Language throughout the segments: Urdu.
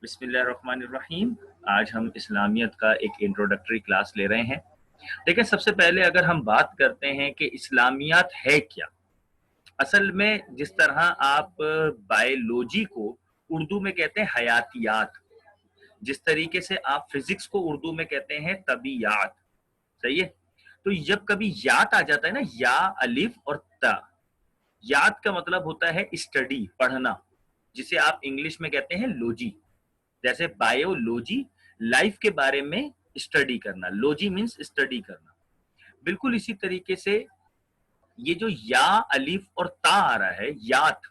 بسم اللہ الرحمن الرحیم۔ آج ہم اسلامیت کا ایک انٹروڈکٹری کلاس لے رہے ہیں۔ دیکھیں، سب سے پہلے اگر ہم بات کرتے ہیں کہ اسلامیات ہے کیا، اصل میں جس طرح آپ بایولوجی کو اردو میں کہتے ہیں حیاتیات، جس طریقے سے آپ فزکس کو اردو میں کہتے ہیں طبیعیات، صحیح ہے؟ تو جب کبھی یات آ جاتا ہے نا، یا الف اور تا، یات کا مطلب ہوتا ہے اسٹڈی، پڑھنا، جسے آپ انگلش میں کہتے ہیں لوجی۔ جیسے بایولوجی لائف کے بارے میں اسٹڈی کرنا، لوجی مینس اسٹڈی کرنا۔ بالکل اسی طریقے سے یہ جو یا الف اور تا آ رہا ہے، یات،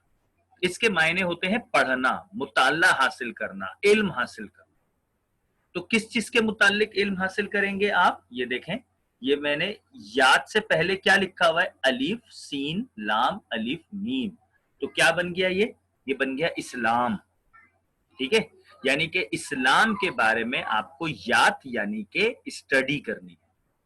اس کے معنی ہوتے ہیں پڑھنا، مطالعہ حاصل کرنا، علم حاصل کرنا۔ تو کس چیز کے متعلق علم حاصل کریں گے آپ؟ یہ دیکھیں، یہ میں نے یاد سے پہلے کیا لکھا ہوا ہے، الف سین لام الف میم، تو کیا بن گیا؟ یہ بن گیا اسلام، ٹھیک ہے؟ یعنی کہ اسلام کے بارے میں آپ کو یاد یعنی کہ اسٹڈی کرنی ہے،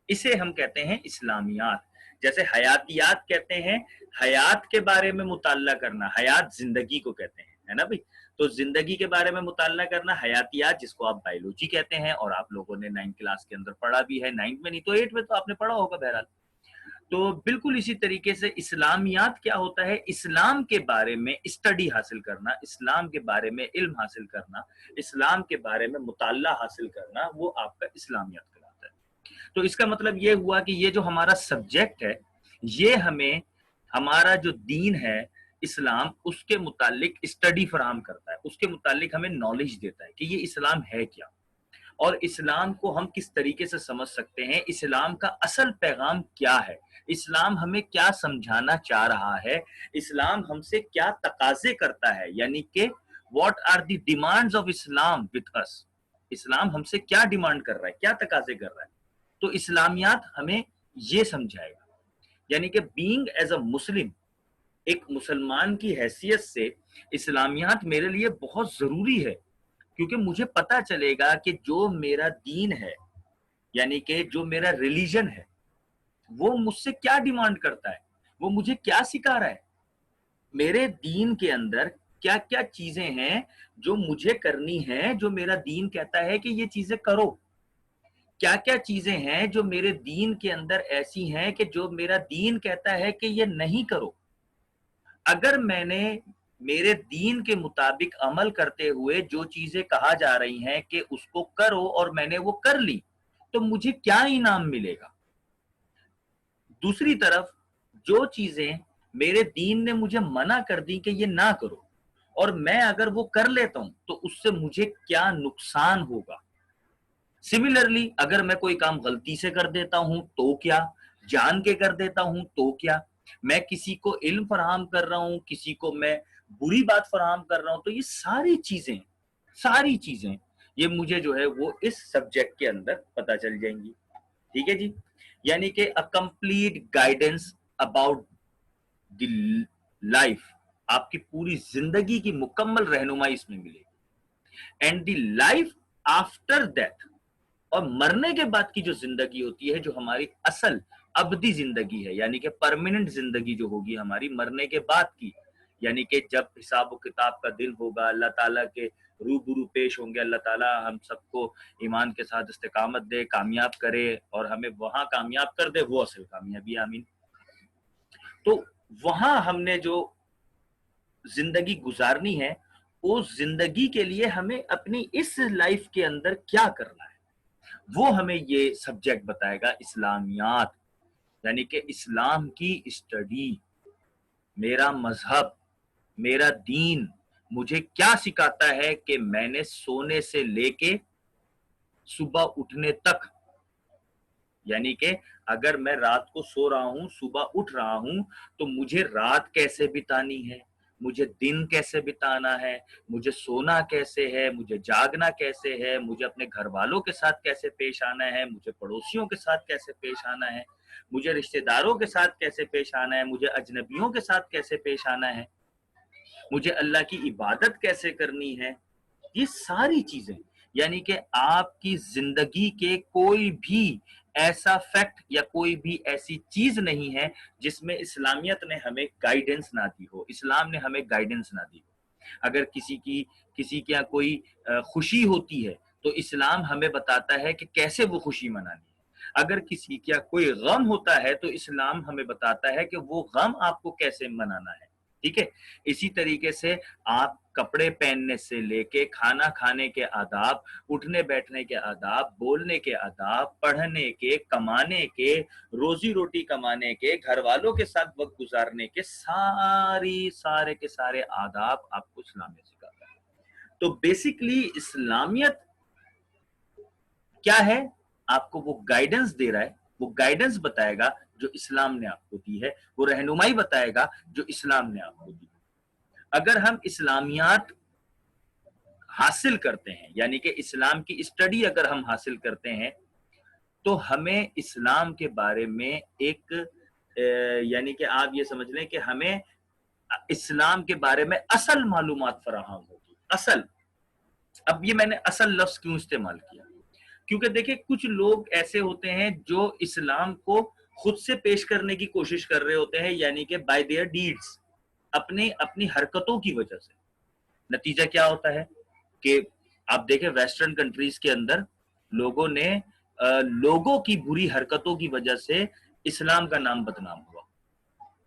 اسے ہم کہتے ہیں اسلامیات۔ جیسے حیاتیات کہتے ہیں حیات کے بارے میں مطالعہ کرنا، حیات زندگی کو کہتے ہیں، ہے نا بھائی؟ تو زندگی کے بارے میں مطالعہ کرنا حیاتیات، جس کو آپ بایولوجی کہتے ہیں، اور آپ لوگوں نے 9 کلاس کے اندر پڑھا بھی ہے، 9 میں نہیں تو 8 میں تو آپ نے پڑھا ہوگا بہرحال۔ تو بالکل اسی طریقے سے اسلامیات کیا ہوتا ہے؟ اسلام کے بارے میں اسٹڈی حاصل کرنا، اسلام کے بارے میں علم حاصل کرنا، اسلام کے بارے میں مطالعہ حاصل کرنا، وہ آپ کا اسلامیات کہلاتا ہے۔ تو اس کا مطلب یہ ہوا کہ یہ جو ہمارا سبجیکٹ ہے، یہ ہمیں ہمارا جو دین ہے اسلام، اس کے متعلق اسٹڈی فراہم کرتا ہے، اس کے متعلق ہمیں نالج دیتا ہے کہ یہ اسلام ہے کیا، اور اسلام کو ہم کس طریقے سے سمجھ سکتے ہیں، اسلام کا اصل پیغام کیا ہے، اسلام ہمیں کیا سمجھانا چاہ رہا ہے، اسلام ہم سے کیا تقاضے کرتا ہے، یعنی کہ what are the demands of Islam with us, Islam ہم سے کیا ڈیمانڈ کر رہا ہے، کیا تقاضے کر رہا ہے۔ تو اسلامیات ہمیں یہ سمجھائے گا، یعنی کہ بینگ ایز اے مسلم، ایک مسلمان کی حیثیت سے اسلامیات میرے لیے بہت ضروری ہے، کیونکہ مجھے پتا چلے گا کہ جو میرا دین ہے، یعنی کہ جو میرا ریلیجن ہے، وہ مجھ سے کیا ڈیمانڈ کرتا ہے، وہ مجھے کیا سکھا رہا ہے، میرے دین کے اندر کیا کیا چیزیں ہیں جو مجھے کرنی ہیں، جو میرا دین کہتا ہے کہ یہ چیزیں کرو، کیا کیا چیزیں ہیں جو میرے دین کے اندر ایسی ہیں کہ جو میرا دین کہتا ہے کہ یہ نہیں کرو۔ اگر میں نے میرے دین کے مطابق عمل کرتے ہوئے جو چیزیں کہا جا رہی ہیں کہ اس کو کرو، اور میں نے وہ کر لی، تو مجھے کیا انعام ملے گا؟ دوسری طرف جو چیزیں میرے دین نے مجھے منع کر دی کہ یہ نہ کرو، اور میں اگر وہ کر لیتا ہوں تو اس سے مجھے کیا نقصان ہوگا؟ سملرلی اگر میں کوئی کام غلطی سے کر دیتا ہوں تو کیا، جان کے کر دیتا ہوں تو کیا، میں کسی کو علم فراہم کر رہا ہوں، کسی کو میں بری بات فراہم کر رہا ہوں، تو یہ ساری چیزیں یہ مجھے جو ہے وہ اس سبجیکٹ کے اندر پتہ چل جائیں گی، ٹھیک ہے جی؟ یعنی کہ a complete guidance about the life، آپ کی پوری زندگی کی مکمل رہنمائی اس میں ملے گی، and the life after death، اور مرنے کے بعد کی جو زندگی ہوتی ہے، جو ہماری اصل ابدی زندگی ہے، یعنی کہ پرماننٹ زندگی جو ہوگی ہماری مرنے کے بعد کی، یعنی کہ جب حساب و کتاب کا دن ہوگا، اللہ تعالیٰ کے روبرو پیش ہوں گے، اللہ تعالیٰ ہم سب کو ایمان کے ساتھ استقامت دے، کامیاب کرے، اور ہمیں وہاں کامیاب کر دے، وہ اصل کامیابی، آمین۔ تو وہاں ہم نے جو زندگی گزارنی ہے، اس زندگی کے لیے ہمیں اپنی اس لائف کے اندر کیا کرنا ہے، وہ ہمیں یہ سبجیکٹ بتائے گا، اسلامیات، یعنی کہ اسلام کی اسٹڈی، میرا مذہب، میرا دین مجھے کیا سکھاتا ہے کہ میں نے سونے سے لے کے صبح اٹھنے تک، یعنی کہ اگر میں رات کو سو رہا ہوں، صبح اٹھ رہا ہوں، تو مجھے رات کیسے بتانی ہے، مجھے دن کیسے بتانا ہے، مجھے سونا کیسے ہے، مجھے جاگنا کیسے ہے، مجھے اپنے گھر والوں کے ساتھ کیسے پیش آنا ہے، مجھے پڑوسیوں کے ساتھ کیسے پیش آنا ہے، مجھے رشتہ داروں کے ساتھ کیسے پیش آنا ہے، مجھے اجنبیوں کے ساتھ کیسے پیش آنا ہے، مجھے اللہ کی عبادت کیسے کرنی ہے، یہ ساری چیزیں، یعنی کہ آپ کی زندگی کے کوئی بھی ایسا فیکٹ یا کوئی بھی ایسی چیز نہیں ہے جس میں اسلامیت نے ہمیں گائیڈنس نہ دی ہو، اسلام نے ہمیں گائیڈنس نہ دی ہو۔ اگر کسی کے یہاں کوئی خوشی ہوتی ہے تو اسلام ہمیں بتاتا ہے کہ کیسے وہ خوشی منانی ہے. اگر کسی کا کوئی غم ہوتا ہے تو اسلام ہمیں بتاتا ہے کہ وہ غم آپ کو کیسے منانا ہے. ٹھیک ہے. اسی طریقے سے آپ کپڑے پہننے سے لے کے کھانا کھانے کے آداب، اٹھنے بیٹھنے کے آداب، بولنے کے آداب، پڑھنے کے، کمانے کے، روزی روٹی کمانے کے، گھر والوں کے ساتھ وقت گزارنے کے، سارے کے سارے آداب آپ کو اسلام نے سکھاتا ہے. تو بیسیکلی اسلامیت کیا ہے؟ آپ کو وہ گائیڈنس دے رہا ہے، وہ گائیڈنس بتائے گا جو اسلام نے آپ کو دی ہے، وہ رہنمائی بتائے گا جو اسلام نے آپ کو دی. اگر ہم اسلامیات حاصل کرتے ہیں، یعنی کہ اسلام کی اسٹڈی اگر ہم حاصل کرتے ہیں، تو ہمیں اسلام کے بارے میں ایک یعنی کہ آپ یہ سمجھ لیں کہ ہمیں اسلام کے بارے میں اصل معلومات فراہم ہوگی. اصل، اب یہ میں نے اصل لفظ کیوں استعمال کیا؟ کیونکہ دیکھیں کچھ لوگ ایسے ہوتے ہیں جو اسلام کو خود سے پیش کرنے کی کوشش کر رہے ہوتے ہیں، یعنی کہ بائی دیئر ڈیڈز، اپنی حرکتوں کی وجہ سے. نتیجہ کیا ہوتا ہے کہ آپ دیکھیں ویسٹرن کنٹریز کے اندر لوگوں نے لوگوں کی بری حرکتوں کی وجہ سے اسلام کا نام بدنام ہوا.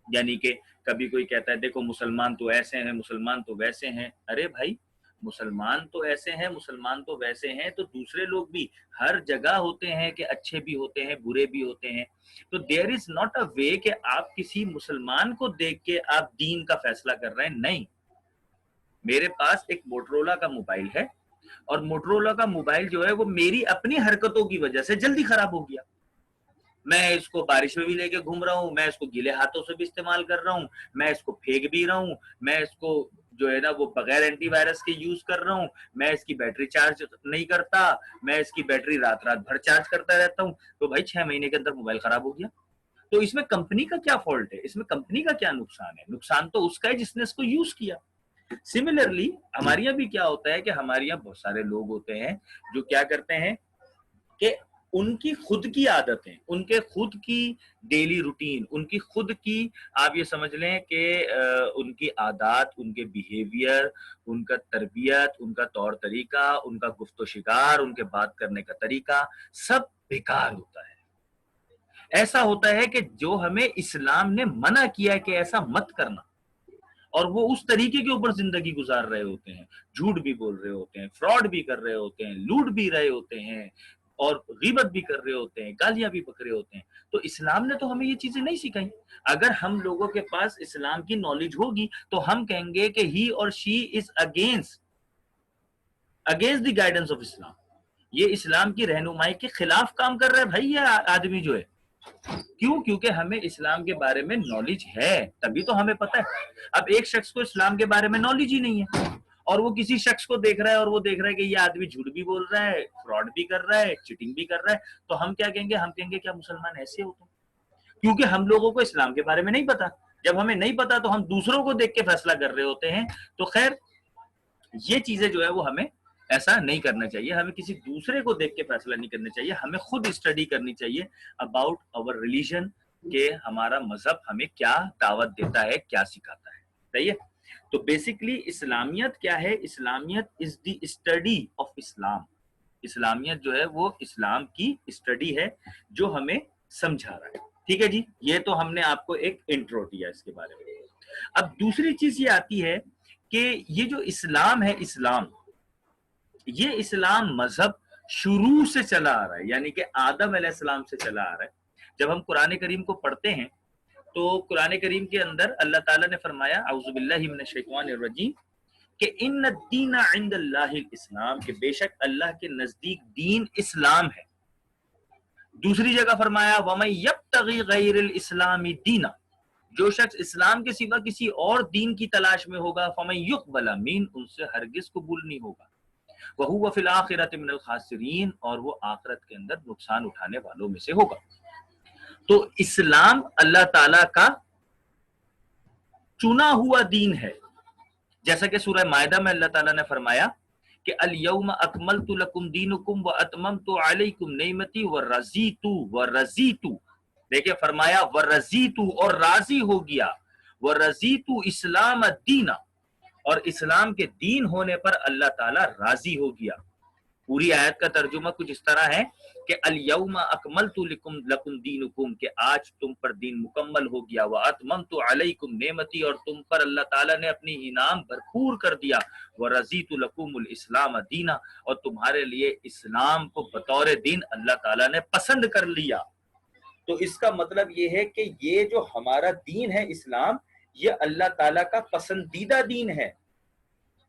یعنی کہ کبھی کوئی کہتا ہے دیکھو مسلمان تو ایسے ہیں، مسلمان تو ویسے ہیں. ارے بھائی، مسلمان تو ایسے ہیں، مسلمان تو ویسے ہیں، تو دوسرے لوگ بھی ہر جگہ ہوتے ہیں کہ اچھے بھی ہوتے ہیں، برے بھی ہوتے ہیں. تو دیر از ناٹ اے وے کہ آپ کسی مسلمان کو دیکھ کے آپ دین کا فیصلہ کر رہے ہیں. نہیں. میرے پاس ایک موٹرولا کا موبائل ہے، اور موٹرولا کا موبائل جو ہے وہ میری اپنی حرکتوں کی وجہ سے جلدی خراب ہو گیا. میں اس کو بارش میں بھی لے کے گھوم رہا ہوں، میں اس کو گیلے ہاتھوں سے بھی استعمال کر رہا ہوں، میں اس کو پھینک بھی رہا ہوں، میں اس کو جو ہے نا وہ بغیر اینٹی وائرس کے یوز کر رہا ہوں، میں اس کی بیٹری چارج نہیں کرتا، میں اس کی بیٹری رات بھر چارج کرتا رہتا ہوں. تو بھائی 6 مہینے کے اندر موبائل خراب ہو گیا. تو اس میں کمپنی کا کیا فالٹ ہے؟ اس میں کمپنی کا کیا نقصان ہے؟ نقصان تو اس کا ہے جس نے اس کو یوز کیا. سملرلی ہمارے یہاں بھی کیا ہوتا ہے کہ ہمارے یہاں بہت سارے لوگ ہوتے ہیں جو کیا کرتے ہیں کہ ان کی خود کی عادتیں، ان کے خود کی ڈیلی روٹین، ان کی خود کی آپ یہ سمجھ لیں کہ ان کی عادات، ان کے بیہیویئر، ان کا تربیت، ان کا طور طریقہ، ان کا گفت و شکار، ان کے بات کرنے کا طریقہ سب بیکار ہوتا ہے. ایسا ہوتا ہے کہ جو ہمیں اسلام نے منع کیا ہے کہ ایسا مت کرنا، اور وہ اس طریقے کے اوپر زندگی گزار رہے ہوتے ہیں، جھوٹ بھی بول رہے ہوتے ہیں، فراڈ بھی کر رہے ہوتے ہیں، لوٹ بھی رہے ہوتے ہیں، اور غیبت بھی کر رہے ہوتے ہیں، گالیاں بھی بک رہے ہوتے ہیں. تو اسلام نے تو ہمیں یہ چیزیں نہیں سکھائی. اگر ہم لوگوں کے پاس اسلام کی نالج ہوگی تو ہم کہیں گے کہ ہی اور she is against the guidance of Islam. یہ اسلام کی رہنمائی کے خلاف کام کر رہا ہے بھائی یہ آدمی جو ہے. کیوں؟ کیونکہ ہمیں اسلام کے بارے میں نالج ہے، تبھی تو ہمیں پتہ ہے. اب ایک شخص کو اسلام کے بارے میں نالج ہی نہیں ہے، اور وہ کسی شخص کو دیکھ رہا ہے اور وہ دیکھ رہا ہے کہ یہ آدمی جھوٹ بھی بول رہا ہے، فراڈ بھی کر رہا ہے، چیٹنگ بھی کر رہا ہے، تو ہم کیا کہیں گے؟ ہم کہیں گے کیا مسلمان ایسے ہوتے ہیں؟ کیونکہ ہم لوگوں کو اسلام کے بارے میں نہیں پتا. جب ہمیں نہیں پتا تو ہم دوسروں کو دیکھ کے فیصلہ کر رہے ہوتے ہیں. تو خیر یہ چیزیں جو ہے وہ ہمیں ایسا نہیں کرنا چاہیے. ہمیں کسی دوسرے کو دیکھ کے فیصلہ نہیں کرنا چاہیے. ہمیں خود اسٹڈی کرنی چاہیے اباؤٹ آور ریلیجن، کہ ہمارا مذہب ہمیں کیا دعوت دیتا ہے، کیا سکھاتا ہے. صحیح ہے. تو بیسیکلی اسلامیت کیا ہے؟ اسلامیت از دی اسٹڈی آف اسلام. اسلامیت جو ہے وہ اسلام کی اسٹڈی ہے جو ہمیں سمجھا رہا ہے. ٹھیک ہے جی، یہ تو ہم نے آپ کو ایک انٹرو دیا اس کے بارے میں. اب دوسری چیز یہ آتی ہے کہ یہ جو اسلام ہے، یہ اسلام مذہب شروع سے چلا آ رہا ہے، یعنی کہ آدم علیہ السلام سے چلا آ رہا ہے. جب ہم قرآن کریم کو پڑھتے ہیں تو قرآن کریم کے اندر اللہ تعالیٰ نے فرمایا اعوذ باللہ من الشیطان الرجیم کہ ان الدین عند اللہ الاسلام، کہ بے شک اللہ کے نزدیک دین اسلام ہے. دوسری جگہ فرمایا وَمَن يَبْتَغِي غَيْرَ الْإِسْلَامِ دِينًا، جو شخص اسلام کے سوا کسی اور دین کی تلاش میں ہوگا فَمَن يُقْبَلَ مِنْهُ، ان سے ہرگز قبول نہیں ہوگا. وَهُوَ فِي الْآخِرَةِ مِنَ الْخَاسِرِينَ، اور وہ آخرت کے اندر نقصان اٹھانے والوں میں سے ہوگا. تو اسلام اللہ تعالیٰ کا چنا ہوا دین ہے. جیسا کہ سورہ مائدہ میں اللہ تعالیٰ نے فرمایا کہ الیوم اکملت لکم دینکم واتممت علیکم نعمتی ورضیت، دیکھیں فرمایا ورضیت، اور راضی ہو گیا، ورضیت اسلام الدین، اور اسلام کے دین ہونے پر اللہ تعالیٰ راضی ہو گیا۔ پوری آیت کا ترجمہ کچھ اس طرح ہے کہ الیوم اکملت لکم دینکم، کہ آج تم پر دین مکمل ہو گیا، واتممت علیکم نعمتی، اور تم پر اللہ تعالیٰ نے اپنی انعام بھرپور کر دیا، ورضیت لکم الاسلام دینا، اور تمہارے لیے اسلام کو بطور دین اللہ تعالیٰ نے پسند کر لیا۔ تو اس کا مطلب یہ ہے کہ یہ جو ہمارا دین ہے اسلام، یہ اللہ تعالیٰ کا پسندیدہ دین ہے۔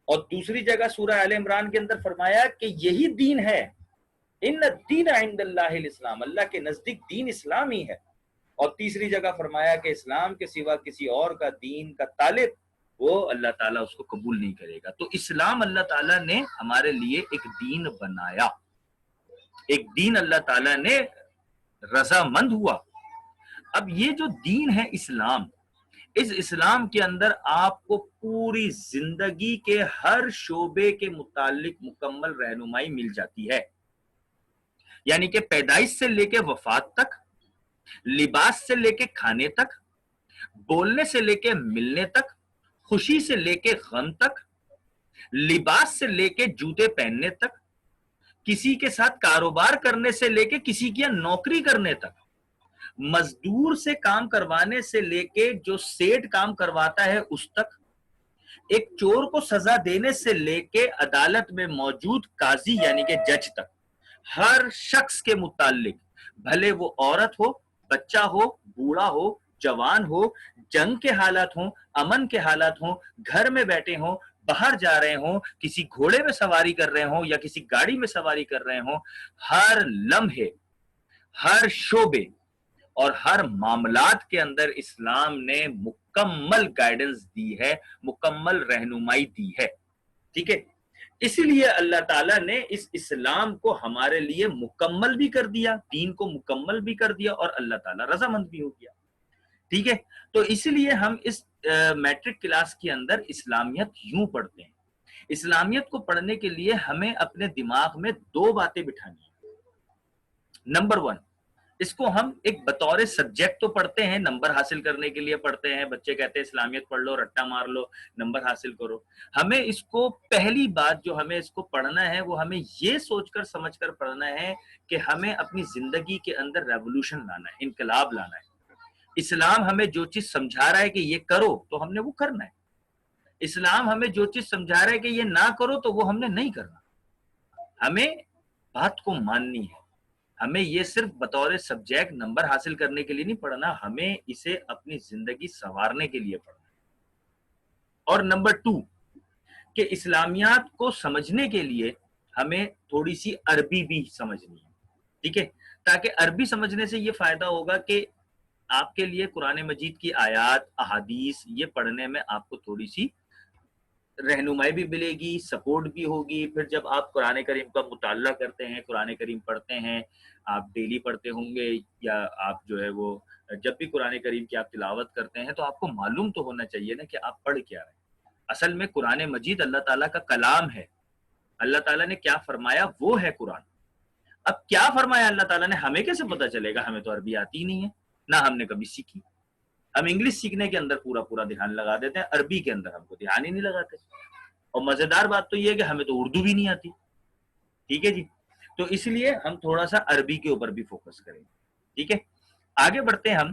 اور دوسری جگہ سورہ آل عمران کے اندر فرمایا کہ یہی دین ہے، ان الدین عند اللہ الاسلام، اللہ کے نزدیک دین اسلام ہی ہے۔ اور تیسری جگہ فرمایا کہ اسلام کے سوا کسی اور کا دین کا طالب وہ اللہ تعالیٰ اس کو قبول نہیں کرے گا۔ تو اسلام اللہ تعالیٰ نے ہمارے لیے ایک دین بنایا، ایک دین اللہ تعالیٰ نے رضامند ہوا۔ اب یہ جو دین ہے اسلام، اس اسلام کے اندر آپ کو پوری زندگی کے ہر شعبے کے متعلق مکمل رہنمائی مل جاتی ہے، یعنی کہ پیدائش سے لے کے وفات تک، لباس سے لے کے کھانے تک، بولنے سے لے کے ملنے تک، خوشی سے لے کے غم تک، لباس سے لے کے جوتے پہننے تک، کسی کے ساتھ کاروبار کرنے سے لے کے کسی کی نوکری کرنے تک، مزدور سے کام کروانے سے لے کے جو سیٹ کام کرواتا ہے اس تک، ایک چور کو سزا دینے سے لے کے عدالت میں موجود قاضی یعنی کہ جج تک، ہر شخص کے متعلق، بھلے وہ عورت ہو، بچہ ہو، بوڑھا ہو، جوان ہو، جنگ کے حالات ہوں، امن کے حالات ہوں، گھر میں بیٹھے ہوں، باہر جا رہے ہوں، کسی گھوڑے میں سواری کر رہے ہوں یا کسی گاڑی میں سواری کر رہے ہوں، ہر لمحے، ہر شعبے اور ہر معاملات کے اندر اسلام نے مکمل گائیڈنس دی ہے، مکمل رہنمائی دی ہے۔ ٹھیک ہے، اسی لیے اللہ تعالیٰ نے اس اسلام کو ہمارے لیے مکمل بھی کر دیا، دین کو مکمل بھی کر دیا، اور اللہ تعالیٰ رضامند بھی ہو گیا۔ ٹھیک ہے، تو اسی لیے ہم اس میٹرک کلاس کے اندر اسلامیت یوں پڑھتے ہیں۔ اسلامیت کو پڑھنے کے لیے ہمیں اپنے دماغ میں دو باتیں بٹھانی ہیں۔ نمبر 1، اس کو ہم ایک بطور سبجیکٹ تو پڑھتے ہیں، نمبر حاصل کرنے کے لیے پڑھتے ہیں، بچے کہتے ہیں اسلامیت پڑھ لو، رٹا مار لو، نمبر حاصل کرو۔ ہمیں اس کو پہلی بات جو ہمیں اس کو پڑھنا ہے وہ ہمیں یہ سوچ کر سمجھ کر پڑھنا ہے کہ ہمیں اپنی زندگی کے اندر ریولوشن لانا ہے، انقلاب لانا ہے۔ اسلام ہمیں جو چیز سمجھا رہا ہے کہ یہ کرو تو ہم نے وہ کرنا ہے، اسلام ہمیں جو چیز سمجھا رہا ہے کہ یہ نہ کرو تو وہ ہم نے نہیں کرنا۔ ہمیں بات کو ماننی ہے، ہمیں یہ صرف بطور سبجیکٹ نمبر حاصل کرنے کے لیے نہیں پڑھنا، ہمیں اسے اپنی زندگی سنوارنے کے لیے پڑھنا ہے۔ اور نمبر 2 کہ اسلامیات کو سمجھنے کے لیے ہمیں تھوڑی سی عربی بھی سمجھنی ہے، ٹھیک ہے، تاکہ عربی سمجھنے سے یہ فائدہ ہوگا کہ آپ کے لیے قرآن مجید کی آیات، احادیث یہ پڑھنے میں آپ کو تھوڑی سی رہنمائی بھی ملے گی، سپورٹ بھی ہوگی۔ پھر جب آپ قرآن کریم کا مطالعہ کرتے ہیں، قرآن کریم پڑھتے ہیں، آپ ڈیلی پڑھتے ہوں گے یا آپ جو ہے وہ جب بھی قرآن کریم کی آپ تلاوت کرتے ہیں تو آپ کو معلوم تو ہونا چاہیے نا کہ آپ پڑھ کیا رہے ہیں۔ اصل میں قرآن مجید اللہ تعالیٰ کا کلام ہے، اللہ تعالیٰ نے کیا فرمایا وہ ہے قرآن۔ اب کیا فرمایا اللہ تعالیٰ نے ہمیں کیسے پتا چلے گا؟ ہمیں تو عربی آتی ہی نہیں ہے، نہ ہم نے کبھی سیکھی۔ ہم انگلش سیکھنے کے اندر پورا دھیان لگا دیتے ہیں، عربی کے اندر ہم کو دھیان ہی نہیں لگاتے۔ اور مزیدار بات تو یہ ہے کہ ہمیں تو اردو بھی نہیں آتی، ٹھیک ہے جی، تو اس لیے ہم تھوڑا سا عربی کے اوپر بھی فوکس کریں گے، ٹھیک ہے۔ آگے بڑھتے ہیں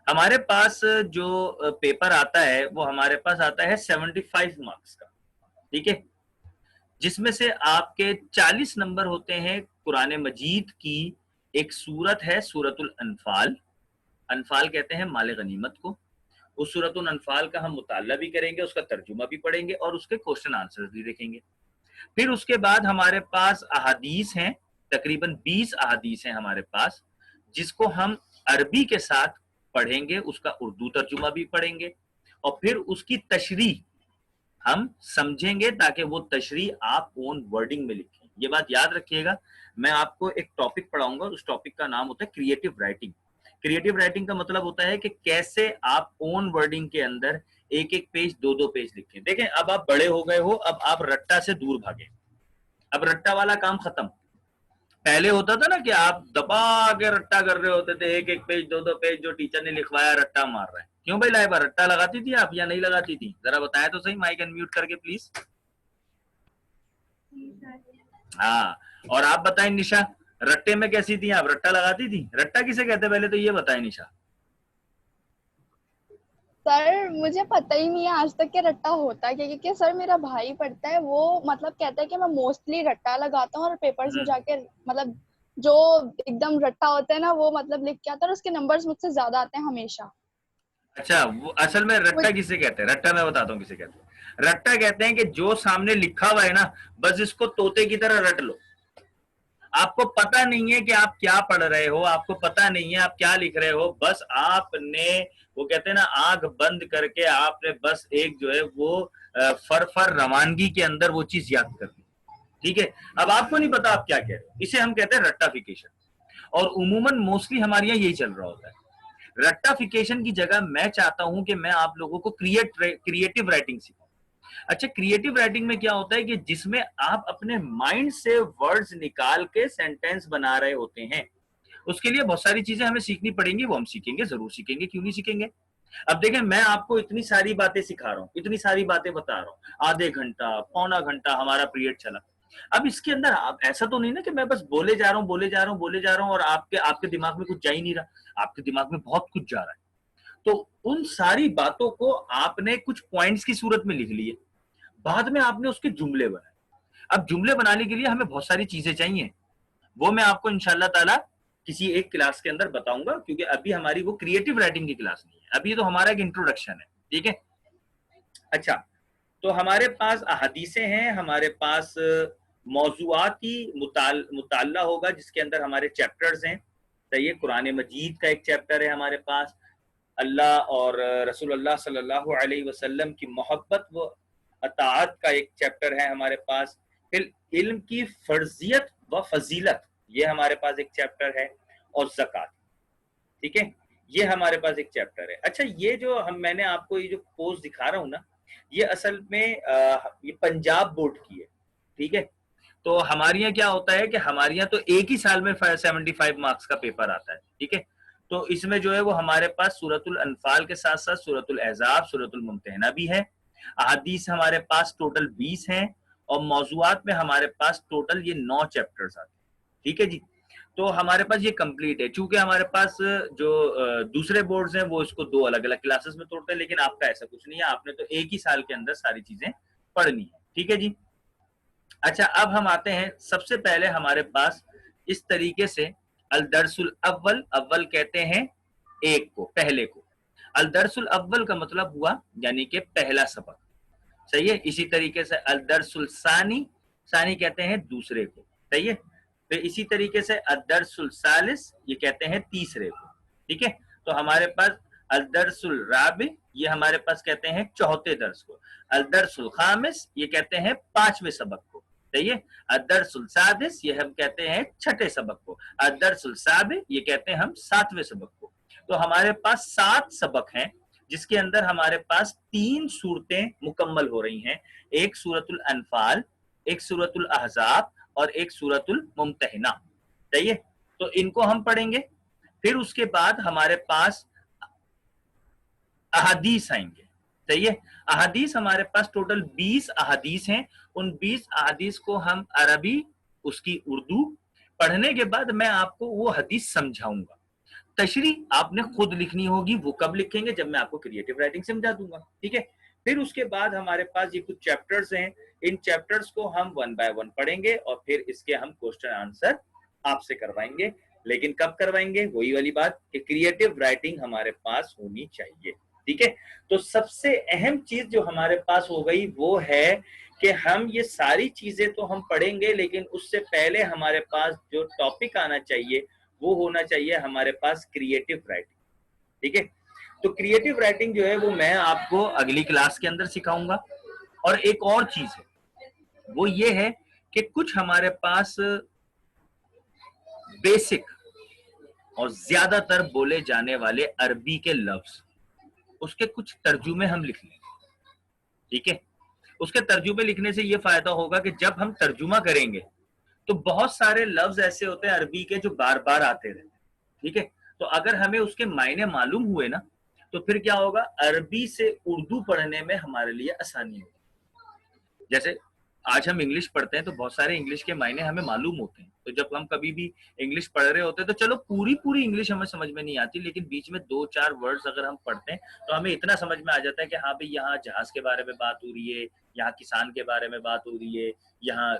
ہمارے پاس جو پیپر آتا ہے وہ ہمارے پاس آتا ہے 75 مارکس کا، ٹھیک ہے، جس میں سے آپ کے 40 نمبر ہوتے ہیں قرآن مجید کی ایک سورت ہے سورۃ الانفال۔ انفال کہتے ہیں مال غنیمت کو۔ اس سورۃ الانفال کا ہم مطالعہ بھی کریں گے، اس کا ترجمہ بھی پڑھیں گے اور اس کے کوشچن آنسر بھی دیکھیں گے۔ پھر اس کے بعد ہمارے پاس احادیث ہیں، تقریباً 20 احادیث ہیں ہمارے پاس، جس کو ہم عربی کے ساتھ پڑھیں گے، اس کا اردو ترجمہ بھی پڑھیں گے اور پھر اس کی تشریح ہم سمجھیں گے تاکہ وہ تشریح آپ اون ورڈنگ میں لکھیں۔ یہ بات یاد رکھیے گا، میں آپ کو ایک ٹاپک پڑھاؤں گا، اس ٹاپک کا نام ہوتا ہے کریٹو رائٹنگ۔ کریٹو رائٹنگ کا مطلب ہوتا ہے کہ کیسے آپ اون ورڈنگ کے اندر ایک پیج دو پیج لکھیں۔ دیکھیں اب آپ بڑے ہو گئے ہو، اب آپ رٹا سے دور بھاگیں، اب رٹا والا کام ختم۔ پہلے ہوتا تھا نا کہ آپ دبا کے رٹا کر رہے ہوتے تھے، ایک ایک پیج دو دو پیج جو ٹیچر نے لکھوایا رٹا مار رہے ہیں. کیوں بھائی لائبہ رٹا لگاتی تھی آپ یا نہیں لگاتی تھی؟ ذرا بتائیں تو صحیح، مائک انمیوٹ کر کے پلیز. ہاں. اور آپ بتائیں نشا، رٹے میں کیسی تھی آپ؟ رٹا لگاتی تھی؟ رٹا کسے کہتے پہلے تو یہ بتائیں نشا. سر مجھے پتہ ہی نہیں ہے آج تک کہ رٹا ہوتا ہے، کیونکہ سر میرا بھائی پڑھتا ہے، وہ مطلب کہتا ہے کہ میں موسٹلی رٹا لگاتا ہوں اور پیپرز میں جا کے مطلب جو ایک دم رٹا ہوتا ہے نا وہ مطلب لکھ کے آتا ہے اور اس کے نمبرز مجھ سے زیادہ آتے ہیں ہمیشہ. اچھا، وہ اصل میں رٹا کسے کہتے ہیں؟ رٹا میں بتاتا ہوں کسے کہتے ہیں. رٹا کہتے ہیں کہ جو سامنے لکھا ہوا ہے نا بس اس کو طوطے کی طرح رٹ لو. آپ کو پتا نہیں ہے کہ آپ کیا پڑھ رہے ہو، آپ کو پتا نہیں ہے آپ کیا لکھ رہے ہو، بس آپ نے وہ کہتے ہیں نا آنکھ بند کر کے آپ نے بس ایک جو ہے وہ فر روانگی کے اندر وہ چیز یاد کر لی. ٹھیک ہے، اب آپ کو نہیں پتا آپ کیا کہہ رہے ہو. اسے ہم کہتے ہیں رٹافیکیشن. اور عموماً موسٹلی ہمارے یہاں یہی چل رہا ہوتا ہے. رٹافیکیشن کی جگہ میں چاہتا ہوں کہ میں آپ لوگوں کو کریٹو رائٹنگ سکھاؤں. اچھا، کریٹو رائٹنگ میں کیا ہوتا ہے کہ جس میں آپ اپنے مائنڈ سے ورڈز نکال کے سینٹینس بنا رہے ہوتے ہیں. اس کے لیے بہت ساری چیزیں ہمیں سیکھنی پڑیں گی، وہ ہم سیکھیں گے، ضرور سیکھیں گے، کیوں نہیں سیکھیں گے. اب دیکھیں میں آپ کو اتنی ساری باتیں سکھا رہا ہوں، اتنی ساری باتیں بتا رہا ہوں، آدھے گھنٹہ پونا گھنٹہ ہمارا پیریڈ چلا. اب اس کے اندر آپ ایسا تو نہیں نا کہ میں بس بولے جا رہا ہوں بولے جا رہا ہوں بولے جا رہا ہوں اور آپ کے دماغ میں کچھ جا ہی نہیں رہا. آپ کے دماغ میں بہت کچھ جا رہا ہے. تو ان ساری باتوں کو آپ نے کچھ پوائنٹس کی صورت میں لکھ لیے، بعد میں آپ نے اس کے جملے بنائے. اب جملے بنانے کے لیے ہمیں بہت ساری چیزیں چاہیے، وہ میں آپ کو انشاءاللہ تعالی کسی ایک کلاس کے اندر بتاؤں گا، کیونکہ ابھی ہماری وہ کریٹو رائٹنگ کی کلاس نہیں ہے، ابھی تو ہمارا ایک انٹروڈکشن ہے. ٹھیک ہے. اچھا، تو ہمارے پاس احادیثیں ہیں، ہمارے پاس موضوعاتی مطالعہ ہوگا جس کے اندر ہمارے چیپٹرز ہیں. صحیح ہے، قرآن مجید کا ایک چیپٹر ہے ہمارے پاس، اللہ اور رسول اللہ صلی اللہ علیہ وسلم کی محبت و اطاعت کا ایک چیپٹر ہے ہمارے پاس، پھر علم کی فرضیت و فضیلت یہ ہمارے پاس ایک چیپٹر ہے، اور زکوٰۃ. ٹھیک ہے، یہ ہمارے پاس ایک چیپٹر ہے. اچھا، یہ جو میں نے آپ کو یہ جو پوسٹ دکھا رہا ہوں نا، یہ اصل میں یہ پنجاب بورڈ کی ہے. ٹھیک ہے، تو ہمارے یہاں کیا ہوتا ہے کہ ہمارے یہاں تو ایک ہی سال میں 75 مارکس کا پیپر آتا ہے. ٹھیک ہے، تو اس میں جو ہے وہ ہمارے پاس سورۃ الانفال کے ساتھ ساتھ سورۃ الاحزاب، سورۃ الممتحنہ بھی ہے. احادیث ہمارے پاس ٹوٹل 20 ہیں، اور موضوعات میں ہمارے پاس ٹوٹل یہ 9 چیپٹرز آتے ہیں. ٹھیک ہے جی، تو ہمارے پاس یہ کمپلیٹ ہے. چونکہ ہمارے پاس جو دوسرے بورڈز ہیں وہ اس کو 2 الگ الگ کلاسز میں توڑتے ہیں، لیکن آپ کا ایسا کچھ نہیں ہے، آپ نے تو ایک ہی سال کے اندر ساری چیزیں پڑھنی ہے. ٹھیک ہے جی. اچھا، اب ہم آتے ہیں سب سے پہلے ہمارے پاس اس طریقے سے الدرس الاول، اول کہتے ہیں ایک کو، پہلے کو. الدرس الاول کا مطلب ہوا یعنی کہ پہلا سبق. صحیح ہے. اسی طریقے سے الدرس الثانی، ثانی کہتے ہیں دوسرے کو. صحیح ہے. پھر اسی طریقے سے الدرس الثالث یہ کہتے ہیں تیسرے کو. ٹھیک ہے، تو ہمارے پاس الدرس الرابع یہ ہمارے پاس کہتے ہیں چوتھے درس کو. الدرس الخامس یہ کہتے ہیں 5ویں سبق کو. صحیح ہے. الدرس السادس یہ ہم کہتے ہیں 6ٹھے سبق کو. الدرس السابع یہ کہتے ہیں ہم 7ویں سبق کو. تو ہمارے پاس 7 سبق ہیں جس کے اندر ہمارے پاس 3 صورتیں مکمل ہو رہی ہیں، ایک سورۃ الانفال، ایک سورۃ الاحزاب اور ایک سورۃ الممتحنہ. صحیح ہے، تو ان کو ہم پڑھیں گے. پھر اس کے بعد ہمارے پاس احادیث آئیں گے. صحیح ہے، احادیث ہمارے پاس ٹوٹل 20 احادیث ہیں. ان 20 احادیث کو ہم عربی، اس کی اردو پڑھنے کے بعد میں آپ کو وہ حدیث سمجھاؤں گا. تشریح آپ نے خود لکھنی ہوگی، وہ کب لکھیں گے؟ جب میں آپ کو کریٹو رائٹنگ سمجھا دوں گا. ٹھیک ہے، پھر اس کے بعد ہمارے پاس یہ کچھ چیپٹرز ہیں، ان چیپٹرز کو ہم 1 بائی 1 پڑھیں گے اور پھر اس کے ہم کوسچن آنسر آپ سے کروائیں گے. لیکن کب کروائیں گے؟ وہی والی بات کہ کریٹو رائٹنگ ہمارے پاس ہونی چاہیے. ٹھیک ہے، تو سب سے اہم چیز جو ہمارے پاس ہو گئی وہ ہے کہ ہم یہ ساری چیزیں تو ہم پڑھیں گے، لیکن اس سے پہلے ہمارے پاس جو ٹاپک آنا چاہیے وہ ہونا چاہیے ہمارے پاس کریٹو رائٹنگ. ٹھیک ہے، تو کریٹو رائٹنگ جو ہے وہ میں آپ کو اگلی کلاس کے اندر سکھاؤں گا. اور ایک اور چیز ہے وہ یہ ہے کہ کچھ ہمارے پاس بیسک اور زیادہ تر بولے جانے والے عربی کے لفظ، اس کے کچھ ترجمے ہم لکھ لیں گے. ٹھیک ہے، اس کے ترجمے لکھنے سے یہ فائدہ ہوگا کہ جب ہم ترجمہ کریں گے تو بہت سارے لفظ ایسے ہوتے ہیں عربی کے جو بار بار آتے رہتے ہیں، ٹھیک ہے. تو اگر ہمیں اس کے معنی معلوم ہوئے نا تو پھر کیا ہوگا، عربی سے اردو پڑھنے میں ہمارے لیے آسانی ہوگی. جیسے آج ہم انگلش پڑھتے ہیں تو بہت سارے انگلش کے معنی ہمیں معلوم ہوتے ہیں، تو جب ہم کبھی بھی انگلش پڑھ رہے ہوتے ہیں تو چلو پوری انگلش ہمیں سمجھ میں نہیں آتی، لیکن بیچ میں 2-4 ورڈز اگر ہم پڑھتے ہیں تو ہمیں اتنا سمجھ میں آ جاتا ہے کہ ہاں بھئی یہاں جہاز کے بارے میں بات ہو رہی ہے، یہاں کسان کے بارے میں بات ہو رہی ہے، یہاں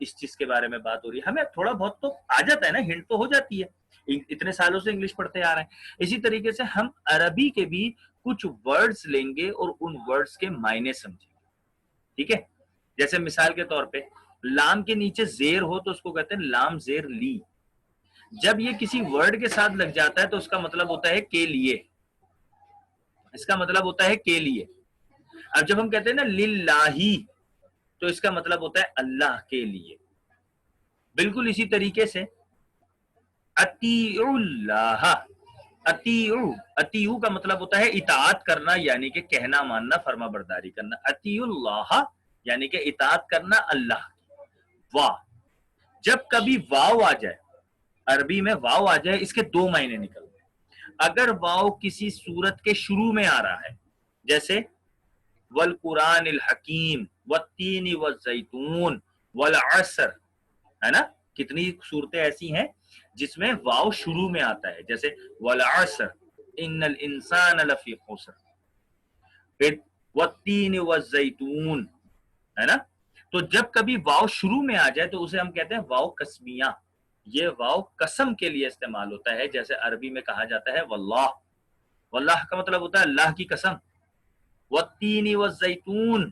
اس چیز کے بارے میں بات ہو رہی ہے. ہمیں تھوڑا بہت تو آ جاتا ہے نا، ہنٹ تو ہو جاتی ہے، اتنے سالوں سے انگلش پڑھتے آ رہے ہیں. اسی طریقے سے ہم عربی کے بھی کچھ ورڈز لیں گے اور ان ورڈز کے معنی سمجھیں گے، ٹھیک ہے. جیسے مثال کے طور پہ لام کے نیچے زیر ہو تو اس کو کہتے ہیں لام زیر لی. جب یہ کسی ورڈ کے ساتھ لگ جاتا ہے تو اس کا مطلب ہوتا ہے کے لیے، اس کا مطلب ہوتا ہے کے لیے. اب جب ہم کہتے ہیں نا للہ تو اس کا مطلب ہوتا ہے اللہ کے لیے. بالکل اسی طریقے سے اطیعوا اللہ، اطیعوا کا مطلب ہوتا ہے اطاعت کرنا، یعنی کہ کہنا ماننا، فرما برداری کرنا. اطیعوا اللہ یعنی کہ اطاعت کرنا اللہ. واہ، جب کبھی واو آ جائے، عربی میں واو آ جائے، اس کے 2 معنی نکلتے ہیں. اگر واو کسی سورت کے شروع میں آ رہا ہے، جیسے والقرآن الحکیم والتین والزیتون والعصر، ہے نا، کتنی صورتیں ایسی ہیں جس میں واو شروع میں آتا ہے، جیسے والعصر ان الانسان لفی خسر، پھر والتین والزیتون، ہے نا. تو جب کبھی واو شروع میں آ جائے تو اسے ہم کہتے ہیں واو قسمیہ. یہ واو قسم کے لیے استعمال ہوتا ہے، جیسے عربی میں کہا جاتا ہے واللہ. واللہ کا مطلب ہوتا ہے اللہ کی قسم. والتین والزیتون،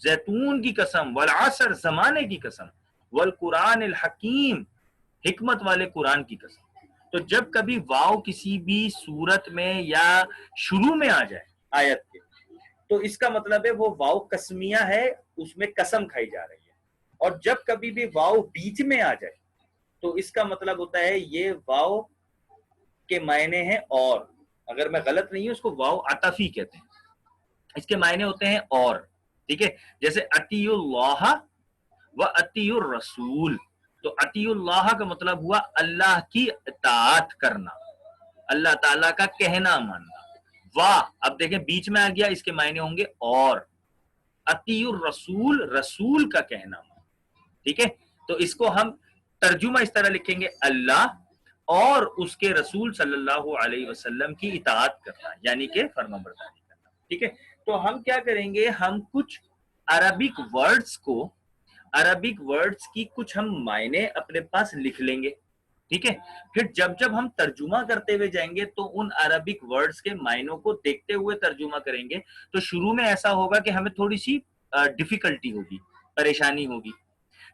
زیتون کی قسم. والعصر، زمانے کی قسم. والقرآن الحکیم، حکمت والے قرآن کی قسم. تو جب کبھی واو کسی بھی صورت میں یا شروع میں آ جائے آیت کے تو اس کا مطلب ہے وہ واو قسمیہ ہے، اس میں قسم کھائی جا رہی ہے. اور جب کبھی بھی واو بیچ میں آ جائے تو اس کا مطلب ہوتا ہے یہ واو کے معنی ہیں اور. اگر میں غلط نہیں ہوں اس کو واو عطفی کہتے ہیں، اس کے معنی ہوتے ہیں اور، ٹھیک ہے. جیسے اطیعوا اللہ و اطیعوا الرسول، تو اطیعوا اللہ کا مطلب ہوا اللہ کی اطاعت کرنا، اللہ تعالیٰ کا کہنا ماننا. واہ، اب دیکھیں بیچ میں آ گیا، اس کے معنی ہوں گے اور. اطیعوا الرسول، رسول کا کہنا ماننا، ٹھیک ہے. تو اس کو ہم ترجمہ اس طرح لکھیں گے، اللہ اور اس کے رسول صلی اللہ علیہ وسلم کی اطاعت کرنا، یعنی کہ فرما برداری کرنا، ٹھیک ہے. تو ہم کیا کریں گے، ہم کچھ عربک ورڈز کو، عربک ورڈز کی کچھ ہم معنی اپنے پاس لکھ لیں گے، ٹھیک ہے. پھر جب جب ہم ترجمہ کرتے ہوئے جائیں گے تو ان عربک ورڈز کے معنوں کو دیکھتے ہوئے ترجمہ کریں گے. تو شروع میں ایسا ہوگا کہ ہمیں تھوڑی سی ڈیفیکلٹی ہوگی، پریشانی ہوگی.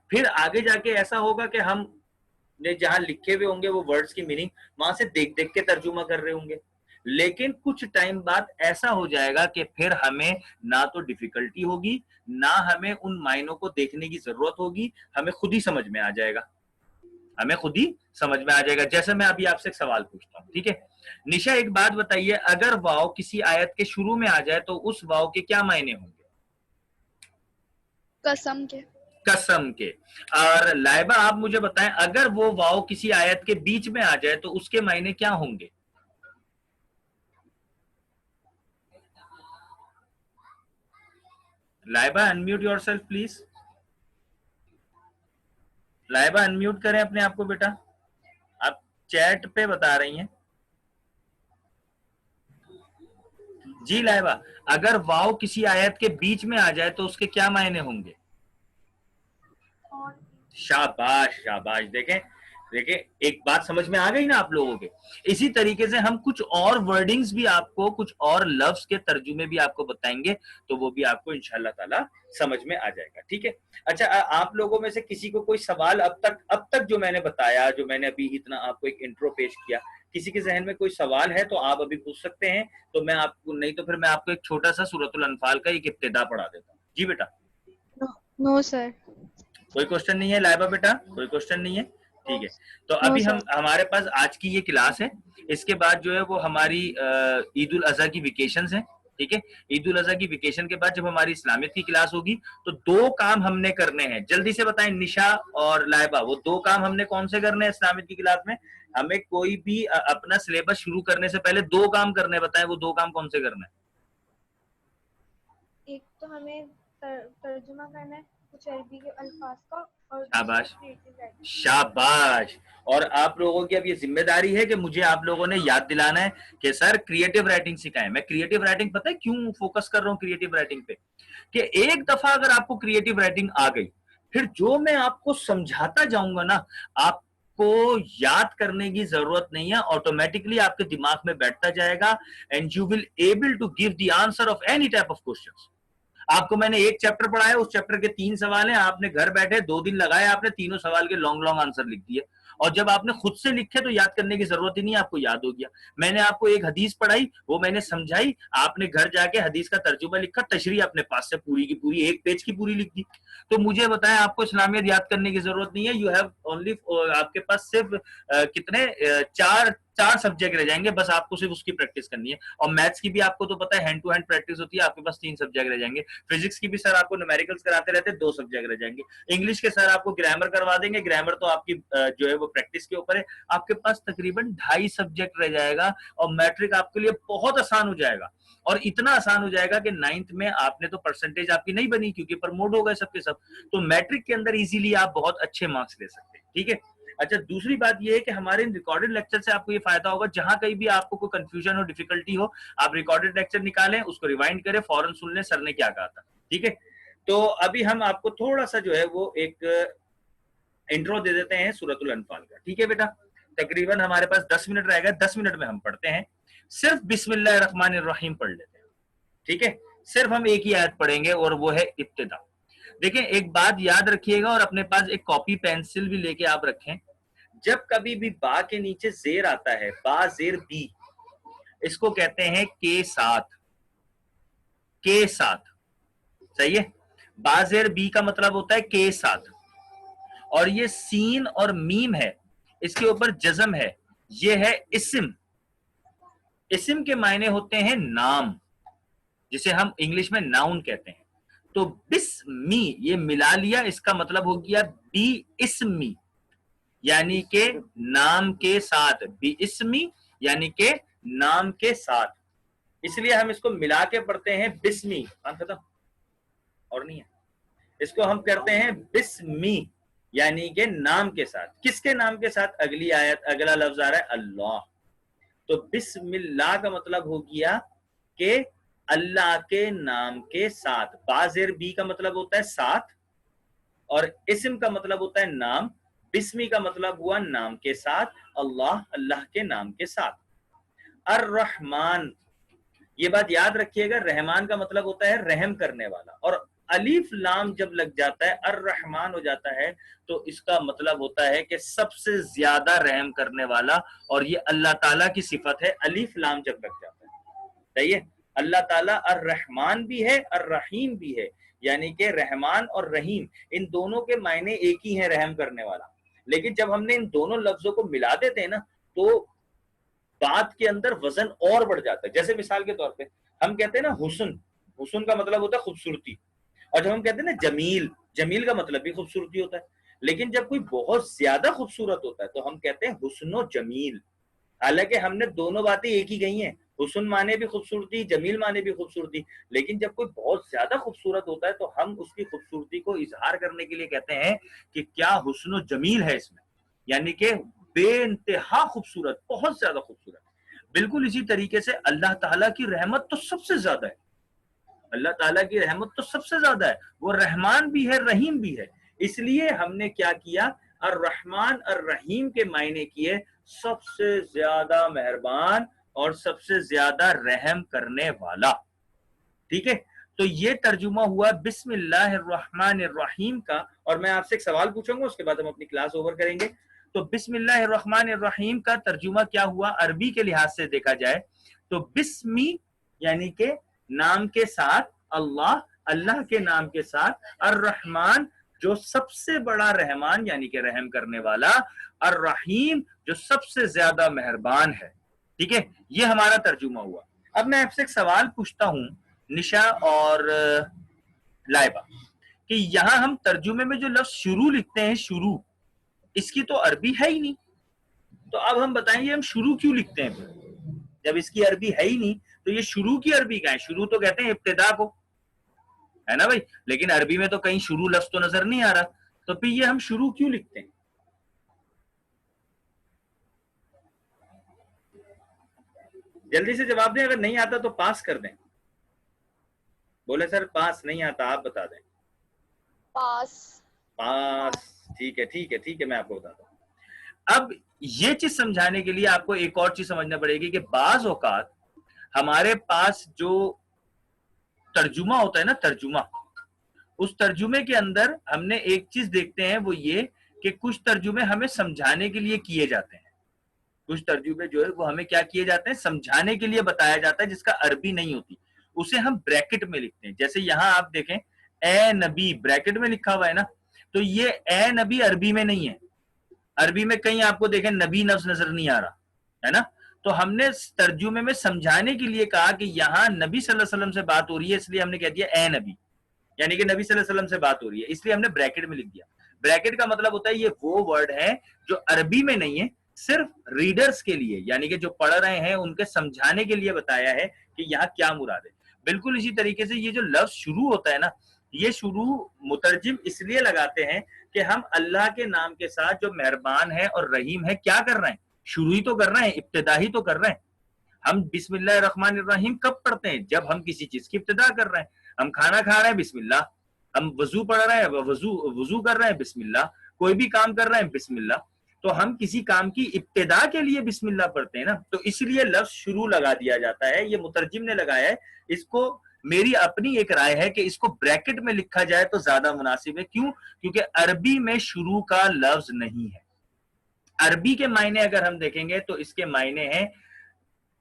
پھر آگے جا کے ایسا ہوگا کہ ہم جہاں لکھے ہوئے ہوں گے وہ ورڈز کی میننگ وہاں سے دیکھ دیکھ کے ترجمہ کر رہے ہوں گے. لیکن کچھ ٹائم بعد ایسا ہو جائے گا کہ پھر ہمیں نہ تو ڈیفیکلٹی ہوگی، نہ ہمیں ان معنوں کو دیکھنے کی ضرورت ہوگی، ہمیں خود ہی سمجھ میں آ جائے گا، ہمیں خود ہی سمجھ میں آ جائے گا. جیسے میں ابھی آپ سے ایک سوال پوچھتا ہوں، ٹھیک ہے. نشا ایک بات بتائیے، اگر واو کسی آیت کے شروع میں آ جائے تو اس واو کے کیا معنی ہوں گے؟ قسم کے. قسم کے. اور لائبہ آپ مجھے بتائیں، اگر وہ واو کسی آیت کے بیچ میں آ جائے تو اس کے معنی کیا ہوں گے؟ Laiba unmute your self please. Laiba unmute کریں اپنے آپ کو بیٹا، آپ چیٹ پہ بتا رہی ہیں. جی لائبہ، اگر واو کسی آیت کے بیچ میں آ جائے تو اس کے کیا معنی ہوں گے؟ شاباش شاباش. دیکھیں دیکھیں ایک بات سمجھ میں آ گئی نا آپ لوگوں کے. اسی طریقے سے ہم کچھ اور ورڈنگز بھی آپ کو، کچھ اور لفظ کے ترجمے بھی آپ کو بتائیں گے تو وہ بھی آپ کو انشاءاللہ تعالی سمجھ میں آ جائے گا، ٹھیک ہے. اچھا، آپ لوگوں میں سے کسی کو کوئی سوال اب تک جو میں نے بتایا، جو میں نے ابھی اتنا آپ کو ایک انٹرو پیش کیا، کسی کے ذہن میں کوئی سوال ہے تو آپ ابھی پوچھ سکتے ہیں. تو میں آپ کو، نہیں تو پھر میں آپ کو ایک چھوٹا سا سورۃ الانفال کا ایک ابتدا پڑھا دیتا ہوں. جی بیٹا. نو سر. کوئی کوشچن نہیں ہے لائبہ بیٹا؟ کوئی کوشچن نہیں ہے؟ ٹھیک ہے. تو ابھی ہمارے پاس آج کی یہ کلاس ہے. اس کے بعد جو ہے وہ ہماری عید الاضحیٰ کی ویکیشنز ہیں. ٹھیک ہے. عید الاضحیٰ کی ویکیشن کے بعد جب ہماری اسلامیت کی کلاس ہوگی تو 2 کام ہم نے کرنے ہیں. جلدی سے بتائیں نشا اور لائبہ، وہ 2 کام ہم نے کون سے کرنے ہیں اسلامیت کی کلاس میں؟ ہمیں کوئی بھی اپنا سلیبس شروع کرنے سے پہلے 2 کام کرنے ہیں. بتائیں وہ 2 کام کون سے کرنے ہیں؟ ایک تو ہمیں ترجمہ کرنا ہے کچھ عربی کے الفاظ کا، اور شاباش شاباش. اور آپ لوگوں کی اب یہ ذمہ داری ہے کہ مجھے آپ لوگوں نے یاد دلانا ہے کہ سر کریٹو رائٹنگ سکھائیں. میں کریٹو رائٹنگ پتہ ہے کیوں فوکس کر رہا ہوں کریٹو رائٹنگ پہ؟ کہ ایک دفعہ اگر آپ کو کریٹو رائٹنگ آ گئی، پھر جو میں آپ کو سمجھاتا جاؤں گا نا، آپ کو یاد کرنے کی ضرورت نہیں ہے، آٹومیٹکلی آپ کے دماغ میں بیٹھتا جائے گا and you will able to give the answer of any type of questions. آپ کو میں نے ایک چیپٹر پڑھایا، اس چیپٹر کے 3 سوال ہیں، آپ نے گھر بیٹھے 2 دن لگائے، آپ نے تینوں سوال کے لانگ آنسر لکھ دیے، اور جب آپ نے خود سے لکھے تو یاد کرنے کی ضرورت ہی نہیں، آپ کو یاد ہو گیا. میں نے آپ کو ایک حدیث پڑھائی، وہ میں نے سمجھائی، آپ نے گھر جا کے حدیث کا ترجمہ لکھا، تشریح اپنے پاس سے پوری کی پوری 1 پیج کی پوری لکھ دی. تو مجھے بتائیں آپ کو اسلامیت یاد کرنے کی ضرورت نہیں ہے. یو ہیو اونلی، آپ کے پاس صرف کتنے 4 سبجیکٹ رہ جائیں گے، بس آپ کو صرف اس کی پریکٹس کرنی ہے. اور میتھس کی بھی آپ کو تو پتا ہے ہینڈ ٹو ہینڈ پریکٹس ہوتی ہے، آپ کے پاس 3 سبجیکٹ رہ جائیں گے. فزکس کی بھی سر آپ کو نومیریکلس کراتے رہتے ہیں، 2 سبجیکٹ رہ جائیں گے. انگلش کے سر آپ کو گرامر کروا دیں گے، گرامر تو آپ کی جو ہے وہ پریکٹس کے اوپر ہے. آپ کے پاس تقریباً 2.5 سبجیکٹ رہ جائے گا، اور میٹرک آپ کے لیے بہت آسان ہو جائے گا. اور اتنا آسان ہو جائے گا کہ 9th میں آپ نے تو پرسنٹیج آپ کی نہیں بنی کیونکہ پرموٹ ہو گئے سب کے سب، تو میٹرک کے اندر ایزیلی آپ بہت اچھے مارکس لے سکتے ہیں. ٹھیک ہے. اچھا دوسری بات یہ ہے کہ ہمارے ریکارڈڈ لیکچر سے آپ کو یہ فائدہ ہوگا، جہاں کہیں بھی آپ کو کوئی کنفیوژن ہو، ڈیفیکلٹی ہو، آپ ریکارڈڈ لیکچر نکالیں، اس کو ریوائنڈ کریں، فوراً سن لیں سر نے کیا کہا تھا. ٹھیک ہے. تو ابھی ہم آپ کو تھوڑا سا جو ہے وہ ایک انٹرو دے دیتے ہیں سورۃ الانفال کا. ٹھیک ہے بیٹا، تقریباً ہمارے پاس 10 منٹ رہ گئے، 10 منٹ میں ہم پڑھتے ہیں. صرف بسم اللہ الرحمن الرحیم پڑھ لیتے ہیں. ٹھیک ہے. صرف ہم ایک ہی آیت پڑھیں گے اور وہ ہے ابتدا. دیکھیں ایک بات یاد رکھیے گا، اور اپنے پاس ایک کاپی پینسل بھی لے کے آپ رکھیں. جب کبھی بھی با کے نیچے زیر آتا ہے، با زیر بی، اس کو کہتے ہیں کے ساتھ. کے ساتھ صحیح ہے. با زیر بی کا مطلب ہوتا ہے کے ساتھ. اور یہ سین اور میم ہے، اس کے اوپر جزم ہے، یہ ہے اسم. اسم کے معنی ہوتے ہیں نام، جسے ہم انگلش میں ناؤن کہتے ہیں. تو بسمی یہ ملا لیا، اس کا مطلب ہو گیا بی اسمی، یعنی کہ نام کے ساتھ. بی اسمی یعنی کہ نام کے ساتھ. اس لیے ہم اس کو ملا کے پڑھتے ہیں بسمی. ختم اور نہیں ہے. اس کو ہم کرتے ہیں بسمی یعنی کہ نام کے ساتھ. کس کے نام کے ساتھ؟ اگلی آیت اگلا لفظ آ رہا ہے اللہ. تو بسم اللہ کا مطلب ہو گیا کہ اللہ کے نام کے ساتھ. بازر بی کا مطلب ہوتا ہے ساتھ، اور اسم کا مطلب ہوتا ہے نام. بسمی کا مطلب ہوا نام کے ساتھ، اللہ اللہ کے نام کے ساتھ. الرحمن، یہ بات یاد رکھیے گا، رحمان کا مطلب ہوتا ہے رحم کرنے والا. اور الف لام جب لگ جاتا ہے، الرحمن ہو جاتا ہے، تو اس کا مطلب ہوتا ہے کہ سب سے زیادہ رحم کرنے والا. اور یہ اللہ تعالیٰ کی صفت ہے الف لام جب لگ جاتا ہے. صحیح ہے. اللہ تعالیٰ الرحمن بھی ہے، الرحیم بھی ہے، یعنی کہ رحمان اور رحیم ان دونوں کے معنی ایک ہی ہیں، رحم کرنے والا. لیکن جب ہم نے ان دونوں لفظوں کو ملا دیتے ہیں نا، تو بات کے اندر وزن اور بڑھ جاتا ہے. جیسے مثال کے طور پہ ہم کہتے ہیں نا حسن، حسن کا مطلب ہوتا ہے خوبصورتی. اور جب ہم کہتے ہیں نا جمیل، جمیل کا مطلب بھی خوبصورتی ہوتا ہے. لیکن جب کوئی بہت زیادہ خوبصورت ہوتا ہے تو ہم کہتے ہیں حسن و جمیل. حالانکہ ہم نے دونوں باتیں ایک ہی کہی ہیں، حسن مانے بھی خوبصورتی، جمیل مانے بھی خوبصورتی. لیکن جب کوئی بہت زیادہ خوبصورت ہوتا ہے تو ہم اس کی خوبصورتی کو اظہار کرنے کے لیے کہتے ہیں کہ کیا حسن و جمیل ہے اس میں، یعنی کہ بے انتہا خوبصورت، بہت زیادہ خوبصورت. بالکل اسی طریقے سے اللہ تعالیٰ کی رحمت تو سب سے زیادہ ہے. اللہ تعالیٰ کی رحمت تو سب سے زیادہ ہے، وہ رحمان بھی ہے رحیم بھی ہے. اس لیے ہم نے کیا کیا، الرحمن الرحیم کے معنی کیے سب سے زیادہ مہربان اور سب سے زیادہ رحم کرنے والا. ٹھیک ہے. تو یہ ترجمہ ہوا بسم اللہ الرحمن الرحیم کا. اور میں آپ سے ایک سوال پوچھوں گا، اس کے بعد ہم اپنی کلاس اوور کریں گے. تو بسم اللہ الرحمن الرحیم کا ترجمہ کیا ہوا عربی کے لحاظ سے دیکھا جائے تو بسمی یعنی کہ نام کے ساتھ، اللہ اللہ کے نام کے ساتھ، الرحمن جو سب سے بڑا رحمان یعنی کہ رحم کرنے والا، الرحیم جو سب سے زیادہ مہربان ہے. ٹھیک ہے. یہ ہمارا ترجمہ ہوا. اب میں آپ سے ایک سوال پوچھتا ہوں نشا اور لائبہ کہ یہاں ہم ترجمے میں جو لفظ شروع لکھتے ہیں، شروع، اس کی تو عربی ہے ہی نہیں، تو اب ہم بتائیں گے ہم شروع کیوں لکھتے ہیں؟ جب اس کی عربی ہے ہی نہیں تو یہ شروع کی عربی کہاں ہے؟ شروع تو کہتے ہیں ابتدا کو، ہے نا بھائی، لیکن عربی میں تو کہیں شروع لفظ تو نظر نہیں آ رہا، تو پھر یہ ہم شروع کیوں لکھتے ہیں؟ جلدی سے جواب دیں، اگر نہیں آتا تو پاس کر دیں. بولے سر پاس نہیں آتا، آپ بتا دیں. پاس. پاس. ٹھیک ہے ٹھیک ہے ٹھیک ہے، میں آپ کو بتاتا ہوں. اب یہ چیز سمجھانے کے لیے آپ کو ایک اور چیز سمجھنا پڑے گی کہ بعض اوقات ہمارے پاس جو ترجمہ ہوتا ہے نا، ترجمہ، اس ترجمے کے اندر ہم نے ایک چیز دیکھتے ہیں، وہ یہ کہ کچھ ترجمے ہمیں سمجھانے کے لیے کیے جاتے ہیں. کچھ ترجمے جو ہے وہ ہمیں کیا کیے جاتے ہیں؟ سمجھانے کے لیے بتایا جاتا ہے، جس کا عربی نہیں ہوتی، اسے ہم بریکٹ میں لکھتے ہیں. جیسے یہاں آپ دیکھیں اے نبی بریکٹ میں لکھا ہوا ہے نا، تو یہ اے نبی عربی میں نہیں ہے. عربی میں کہیں آپ کو دیکھیں نبی لفظ نظر نہیں آ رہا ہے نا، تو ہم نے ترجمے میں سمجھانے کے لیے کہا کہ یہاں نبی صلی اللہ علیہ وسلم سے بات ہو رہی ہے، اس لیے ہم نے کہہ دیا اے نبی، یعنی کہ نبی صلی اللہ علیہ وسلم سے بات ہو رہی ہے، اس لیے ہم نے بریکٹ میں لکھ دیا. بریکٹ کا مطلب ہوتا ہے یہ وہ ورڈ ہے جو عربی میں نہیں ہے، صرف ریڈرز کے لیے، یعنی کہ جو پڑھ رہے ہیں ان کے سمجھانے کے لیے بتایا ہے کہ یہاں کیا مراد ہے. بالکل اسی طریقے سے یہ جو لفظ شروع ہوتا ہے نا، یہ شروع مترجم اس لیے لگاتے ہیں کہ ہم اللہ کے نام کے ساتھ جو مہربان ہے اور رحیم ہے کیا کر رہے ہیں؟ شروع ہی تو کر رہے ہیں، ابتدا ہی تو کر رہے ہیں. ہم بسم اللہ الرحمن الرحیم کب پڑھتے ہیں؟ جب ہم کسی چیز کی ابتدا کر رہے ہیں. ہم کھانا کھا رہے ہیں بسم اللہ، ہم وضو پڑھ رہے ہیں، وضو کر رہے ہیں بسم اللہ، کوئی بھی کام کر رہے ہیں بسم اللہ. تو ہم کسی کام کی ابتدا کے لیے بسم اللہ پڑھتے ہیں نا، تو اس لیے لفظ شروع لگا دیا جاتا ہے. یہ مترجم نے لگایا ہے. اس کو میری اپنی ایک رائے ہے کہ اس کو بریکٹ میں لکھا جائے تو زیادہ مناسب ہے. کیوں؟ کیونکہ عربی میں شروع کا لفظ نہیں ہے. عربی کے معنی اگر ہم دیکھیں گے تو اس کے معنی ہیں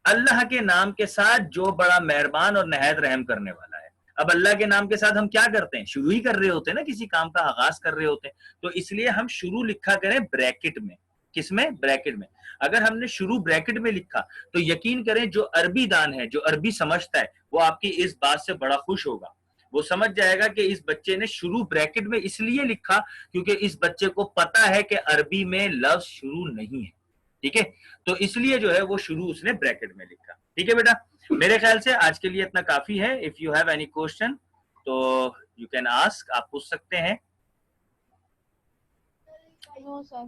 اللہ کے نام کے ساتھ جو بڑا مہربان اور نہایت رحم کرنے والا ہے. اب اللہ کے نام کے ساتھ ہم کیا کرتے ہیں؟ شروع ہی کر رہے ہوتے ہیں نا، کسی کام کا آغاز کر رہے ہوتے ہیں، تو اس لیے ہم شروع لکھا کریں بریکٹ میں. کس میں؟ بریکٹ میں. اگر ہم نے شروع بریکٹ میں لکھا تو یقین کریں جو عربی دان ہے، جو عربی سمجھتا ہے، وہ آپ کی اس بات سے بڑا خوش ہوگا. وہ سمجھ جائے گا کہ اس بچے نے شروع بریکٹ میں اس لیے لکھا کیونکہ اس بچے کو پتا ہے کہ عربی میں لفظ شروع نہیں ہے. ٹھیک ہے، تو اس لیے جو ہے وہ شروع اس نے بریکٹ میں لکھا. ٹھیک ہے بیٹا، میرے خیال سے آج کے لیے اتنا کافی ہے. If you have any question تو یو کین آسک، آپ پوچھ سکتے ہیں. نو سر.